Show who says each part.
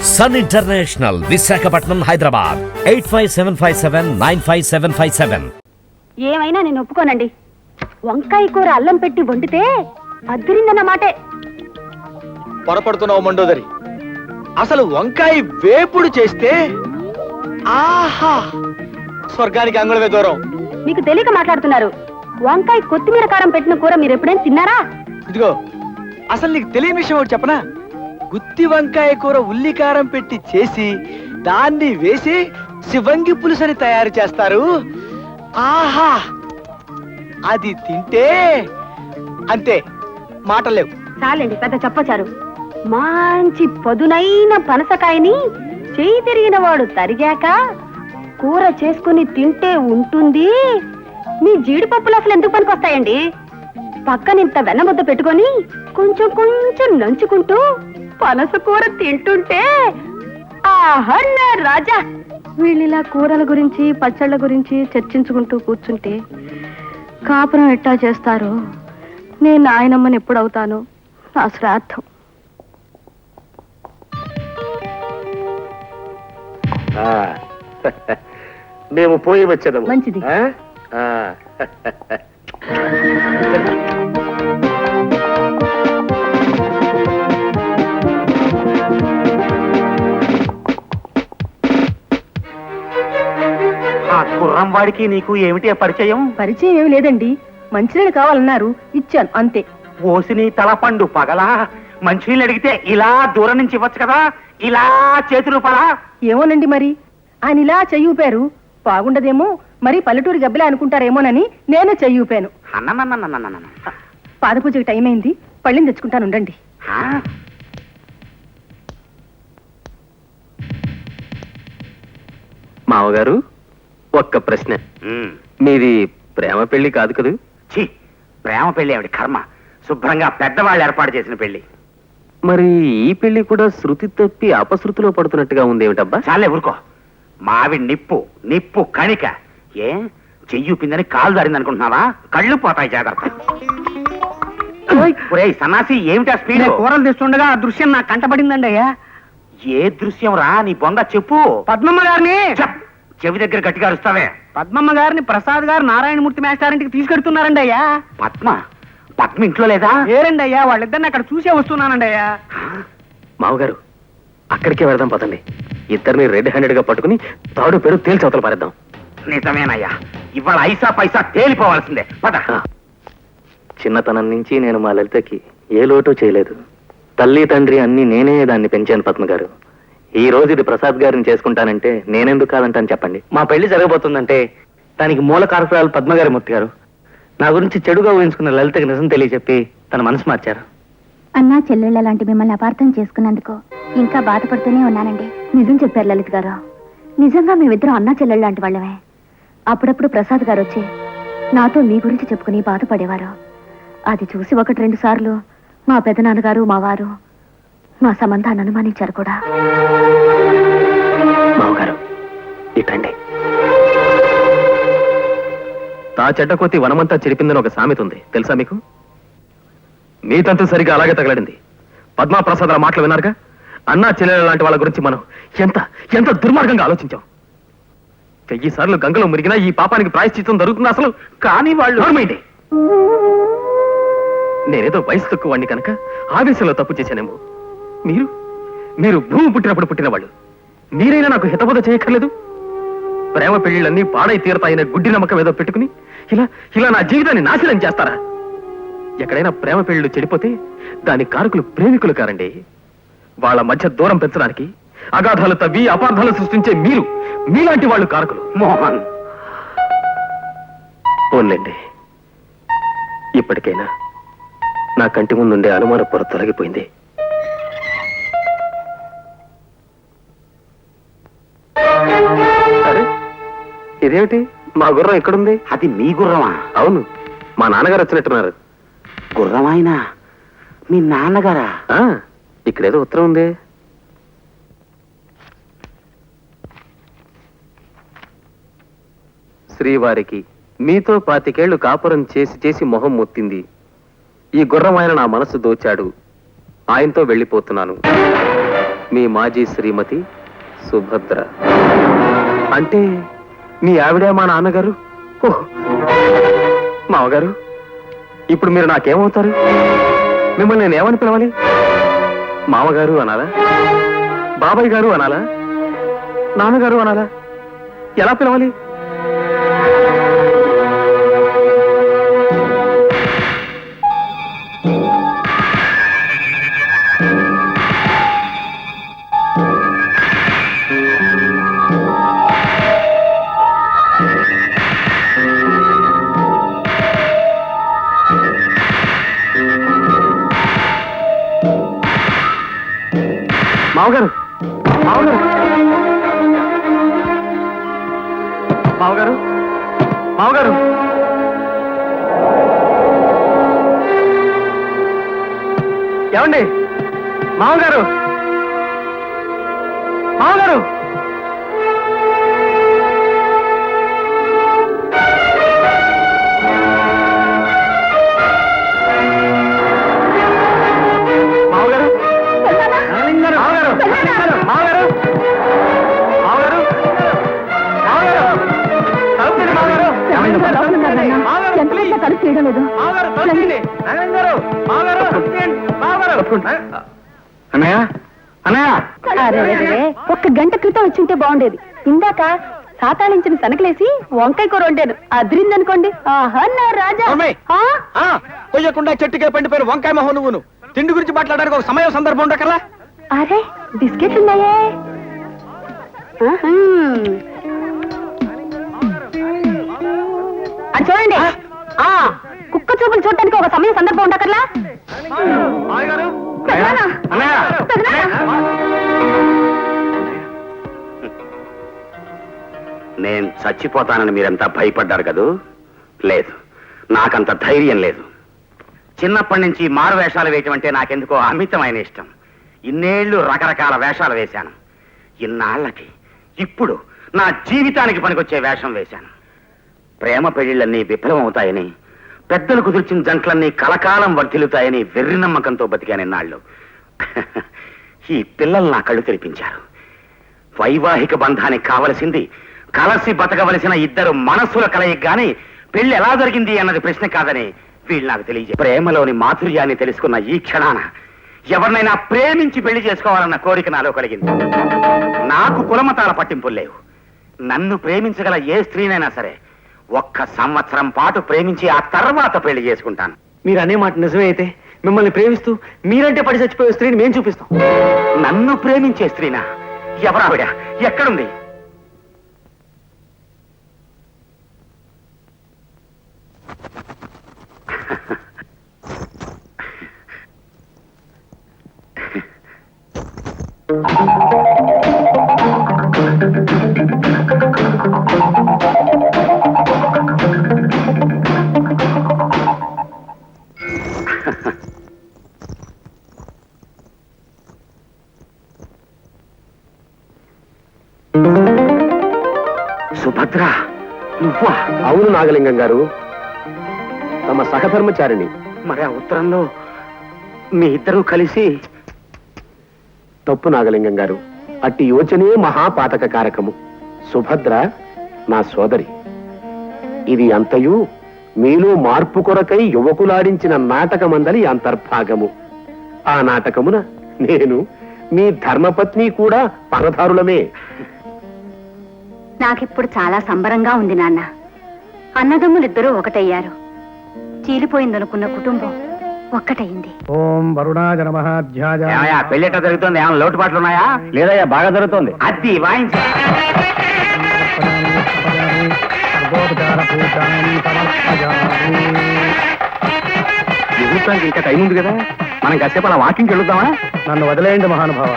Speaker 1: Sun international, Visakhapatnam, Hyderabad. 8575795757.
Speaker 2: ఏమైనా నేను ఒప్పుకోనండి. వంకాయ కూర అల్లం పెట్టి వండితే అద్దరిందన్న మాటే.
Speaker 3: పొరపడుతున్నావు మండోదరి. అసలు వంకాయ వేపుడు చేస్తే ఆహా, స్వర్గానికి అంగుళమే దూరం.
Speaker 2: మీకు తెలియక మాట్లాడుతున్నారు. వంకాయ కొత్తిమీర కారం పెట్టిన కూర మీరు ఎప్పుడైనా తిన్నారా?
Speaker 3: ఇదిగో, అసలు నీకు తెలియని విషయం ఒకటి చెప్పనా? గుత్తి వంకాయ కూర ఉల్లి కారం పెట్టి చేసి దాన్ని వేసి శివంగి పులుసని తయారు చేస్తారు. ఆహా, అది తింటే అంతే, మాటలేవు.
Speaker 2: చాలండి, పెద్ద చెప్పచారు. మంచి పదునైన పనసకాయని చేయి తిరిగిన వాడు తరిగాక కూర చేసుకుని తింటే ఉంటుంది. మీ జీడిపప్పులు అసలు ఎందుకు పనికొస్తాయండి? పక్కనింత వెన్నముద్ద పెట్టుకొని కొంచెం కొంచెం నంచుకుంటూ పనస కూర తింటుంటే ఆహన్న రాజా. వీళ్ళిలా కూరల గురించి పచ్చళ్ళ గురించి చర్చించుకుంటూ కూర్చుంటే కాపురం ఎట్టా చేస్తారు? నేను నాయనమ్మని ఎప్పుడవుతాను? నా శ్రాద్ధం.
Speaker 4: మేము పోయి వచ్చేదాము.
Speaker 2: మంచిది.
Speaker 4: కుర్రంవాడికి నీకు ఏమిటి పరిచయం?
Speaker 2: పరిచయం ఏమి లేదండి. మంచినీళ్ళు కావాలన్నారు, ఇచ్చాను అంతే.
Speaker 4: ఓసిని తలపండు పగలా, మంచినీళ్ళు అడిగితే ఇలా దూరం నుంచి ఇవ్వచ్చు కదా, ఇలా చేతులు పలా.
Speaker 2: ఏమోనండి, మరి ఆయన ఇలా చెయ్యి ఊపారు. బాగుండదేమో, మరి పల్లెటూరి గబ్బిలా అనుకుంటారేమోనని నేను చెయ్యి ఊపాను. పాదపూజకి టైం అయింది, పళ్ళని తెచ్చుకుంటాను, ఉండండి.
Speaker 5: మావగారు, ఒక్క ప్రశ్న. మీది ప్రేమ పెళ్లి కాదు కదూ?
Speaker 4: ఛీ, ప్రేమ పెళ్లి ఆవిడ కర్మ. శుభ్రంగా పెద్దవాళ్ళు ఏర్పాటు చేసిన పెళ్లి.
Speaker 5: మరి ఈ పెళ్లి కూడా శృతి తప్పి అపశృతిలో పడుతున్నట్టుగా ఉంది ఏమిటబ్బా?
Speaker 4: చాలే ఊరుకో. మావి నిప్పు నిప్పు కణిక. ఏ చెయ్యూపిందని కాలు దారింది అనుకుంటున్నావా? కళ్ళు పోతాయి, జాగ్రత్త. సన్నాసి, ఏమిటా స్పీడ్?
Speaker 3: కూరలు తెస్తుండగా ఆ దృశ్యం నాకు కంటపడిందండి అయ్యా.
Speaker 4: ఏ దృశ్యం రా? నీ బొంద చెప్పు.
Speaker 3: పద్మమ్మ గారిని
Speaker 4: చెవి దగ్గర గట్టిగా అరుస్తావే.
Speaker 3: పద్మమ్మ గారిని ప్రసాద్ గారు నారాయణమూర్తి మేస్టారింటికి తీసుకెడుతున్నారండి అయ్యా.
Speaker 4: పద్మ పద్మ ఇంట్లో లేదా?
Speaker 3: లేరండి అయ్యా, వాళ్ళిద్దరిని అక్కడ చూసే వస్తున్నానండి అయ్యా.
Speaker 5: మావగారు, అక్కడికే వెళదాం పదండి. ఇద్దరిని రెడ్ హ్యాండెడ్ గా పట్టుకుని తాడు పేరు తేల్చి అవతల పారేద్దాం.
Speaker 4: నిజమేనయ్యా, ఇవాళ ఐసా పైసా తేలిపోవాల్సిందే. పద.
Speaker 5: చిన్నతనం నుంచి నేను మా లలితకి ఏ లోటు చేయలేదు. తల్లి తండ్రి అన్ని నేనే దాన్ని పెంచాను పద్మ గారు. ఈ రోజు ఇది ప్రసాద్ గారిని చేసుకుంటానంటే నేనెందుకు కాదంటాను చెప్పండి?
Speaker 3: మా పెళ్లి జరగబోతుందంటే దానికి మూల కారకురాలు పద్మగారి మూర్తి గారు. నా గురించి చెడుగా ఊహించుకున్న లలితకి నిజం తెలియచెప్పి తన మనసు మార్చారు.
Speaker 2: అన్నా చెల్లెళ్ళ లాంటి మిమ్మల్ని అపార్థం చేసుకున్నందుకు ఇంకా బాధపడుతూనే ఉన్నానండి. నిజం చెప్పారు లలిత్ గారు. నిజంగా మేమిద్దరం అన్నా చెల్లెళ్ళ లాంటి వాళ్ళమే. అప్పుడప్పుడు ప్రసాద్ గారు వచ్చి నాతో మీ గురించి చెప్పుకుని బాధపడేవారు. అది చూసి 1-2 సార్లు మా పెదనాన్నగారు, మా వారు మా సంబంధాన్ని అనుమానించారు కూడా.
Speaker 5: మావగారు, ఇటండి. తా చెడ్డకొత్తి వనమంతా చెరిపిందని ఒక సామెత ఉంది, తెలుసా మీకు? మీ తంతు సరిగా అలాగే తగలడింది. పద్మా ప్రసాద్ మాటలు విన్నారుగా? అన్నా చెల్లెల లాంటి వాళ్ళ గురించి మనం ఎంత ఎంత దుర్మార్గంగా ఆలోచించాం. 1000 సార్లు గంగలో మురిగినా ఈ పాపానికి ప్రాయశ్చిత్తం జరుగుతుంది అసలు.
Speaker 4: కానీ వాళ్ళు
Speaker 5: నేనేదో వయసు తక్కువ వాడిని కనుక ఆవేశంలో తప్పు చేశానేమో. మీరు మీరు భూమి పుట్టినప్పుడు పుట్టినవాళ్ళు. మీరైనా నాకు హితబోధ చేయక్కర్లేదు. ప్రేమ పెళ్లిళ్ళన్నీ పాడై తీరతాయనే గుడ్డి నమ్మకం ఏదో పెట్టుకుని ఇలా ఇలా నా జీవితాన్ని నాశనం చేస్తారా? ఎక్కడైనా ప్రేమ పెళ్లిళ్ళు చెడిపోతే దాని కారకులు ప్రేమికులు కారండి. వాళ్ళ మధ్య దూరం పెంచడానికి అగాధాలు తవ్వి అపార్థాలు సృష్టించే మీరు, మీలాంటి వాళ్ళు కారకులు.
Speaker 4: మోహన్,
Speaker 5: పోన్లేండి, ఇప్పటికైనా నా కంటి ముందుండే అనుమాన పొర తొలగిపోయింది. అరే, ఇదేమిటి? మా గుర్రం ఎక్కడుంది?
Speaker 4: అది మీ గుర్రమా?
Speaker 5: అవును, మా నాన్నగారు వచ్చినట్టున్నారు.
Speaker 4: గుర్రమాయనా? మీ నాన్నగారా?
Speaker 5: ఇక్కడేదో ఉత్తరం ఉంది. శ్రీవారికి మీతో 25 ఏళ్లు కాపురం చేసి చేసి మొహం మొత్తింది. ఈ గుర్రం ఆయన నా మనసు దోచాడు. ఆయనతో వెళ్ళిపోతున్నాను. మీ మాజీ శ్రీమతి సుభద్ర. అంటే మీ ఆవిడ మా నాన్నగారు. ఓహ్, మామగారు, ఇప్పుడు మీరు నాకేమవుతారు? మిమ్మల్ని నేనేమని పిలవాలి? మామగారు అనాలా, బాబాయ్ గారు అనాలా, నాన్నగారు అనాలా? ఎలా పిలవాలి? మామగారు, మామగారు, మామగారు, మామగారు, ఏమండి? మామగారు, మామగారు,
Speaker 2: తలుపు తీయడం లేదు.
Speaker 4: అన్నయ్య, అన్నయ్య,
Speaker 2: అరే, ఒక్క గంట క్రితం వచ్చింటే బాగుండేది. ఇందాక సాతాళించిన సనకలేసి వంకాయ కూర వండాను, అదిరిందనుకోండి. ఆహా నా రాజా.
Speaker 3: అమ్మాయి. కొయ్యకుండా చెట్టుకే పండిపోయిన వంకాయ మొహం నువ్వును. తిండి గురించి మాట్లాడడానికి ఒక సమయం సందర్భం ఉండకల్లా.
Speaker 2: అరే, బిస్కెట్లు ఉన్నాయే. ఆహా. అది చూడండి. కుక్క చూపులు చూడటానికి ఒక సమయం సందర్భం ఉండకర్లా.
Speaker 4: నేను చచ్చిపోతానని మీరంతా భయపడ్డారు కదూ? లేదు, నాకంత ధైర్యం లేదు. చిన్నప్పటి నుంచి మారు వేషాలు వేయటం అంటే నాకెందుకో అమితమైన ఇష్టం. ఇన్నేళ్లు రకరకాల వేషాలు వేశాను. ఇన్నాళ్ళకి ఇప్పుడు నా జీవితానికి పనికొచ్చే వేషం వేశాను. ప్రేమ పెళ్లిళ్ళన్నీ విఫలమవుతాయని, పెద్దలు కుదిర్చిన జంటలన్నీ కలకాలం వర్ధిల్లుతాయని వెర్రి నమ్మకంతో బతికాను ఇన్నాళ్ళు. ఈ పిల్లలు నా కళ్ళు తెరిపించారు. వైవాహిక బంధానికి కావలసింది కలసి బతకవలసిన ఇద్దరు మనస్సుల కలయిక గాని పెళ్లి ఎలా జరిగింది అన్నది ప్రశ్న కాదని వీళ్ళు నాకు తెలియజే. ప్రేమలోని మాధుర్యాన్ని తెలుసుకున్న ఈ క్షణాన ఎవరినైనా ప్రేమించి పెళ్లి చేసుకోవాలన్న కోరిక నాలో కలిగింది. నాకు కులమతాల పట్టింపులు లేవు. నన్ను ప్రేమించగల ఏ స్త్రీనైనా సరే 1 సంవత్సరం పాటు ప్రేమించి ఆ తర్వాత పెళ్లి చేసుకుంటాను.
Speaker 3: మీరు అనే మాట నిజమే అయితే మిమ్మల్ని ప్రేమిస్తూ మీరంటే పడి చచ్చిపోయే స్త్రీని మేము చూపిస్తాం.
Speaker 4: నన్ను ప్రేమించే స్త్రీనా? ఎవరావిడ? ఎక్కడుంది? సుభద్ర, నువ్వా?
Speaker 5: అవును నాగలింగం గారు, తమ సహధర్మచారిణి.
Speaker 4: మరి ఆ ఉత్తరంలో మీ ఇద్దరూ కలిసి...
Speaker 5: తప్పు నాగలింగం గారు, అట్టి యోచనే మహాపాతక కారకము. సుభద్ర నా సోదరి. ఇది అంతయు మీలో మార్పు కొరకై యువకులాడించిన నాటకమందలి అంతర్భాగము. ఆ నాటకమున నేను మీ ధర్మపత్ని కూడా పరధారులమే.
Speaker 2: నాకిప్పుడు చాలా సంబరంగా ఉంది నాన్న. అన్నదమ్ములిద్దరూ ఒకటయ్యారు. చీలిపోయిందనుకున్న కుటుంబం ఒక్కటయింది.
Speaker 3: ఓం వరుణాయ నమః.
Speaker 4: ఏమయ్యా, పెళ్ళెట జరుగుతుంది? ఏమైనా లోటుపాట్లు ఉన్నాయా?
Speaker 3: లేదయ్యా, బాగా జరుగుతోంది.
Speaker 4: అది వాయించు.
Speaker 5: ముహూర్తానికి ఇంకా టైం ఉంది కదా, మనం కాసేపు అలా వాకింగ్కి వెళుద్దామా?
Speaker 3: నన్ను వదిలేయండి మహానుభావ.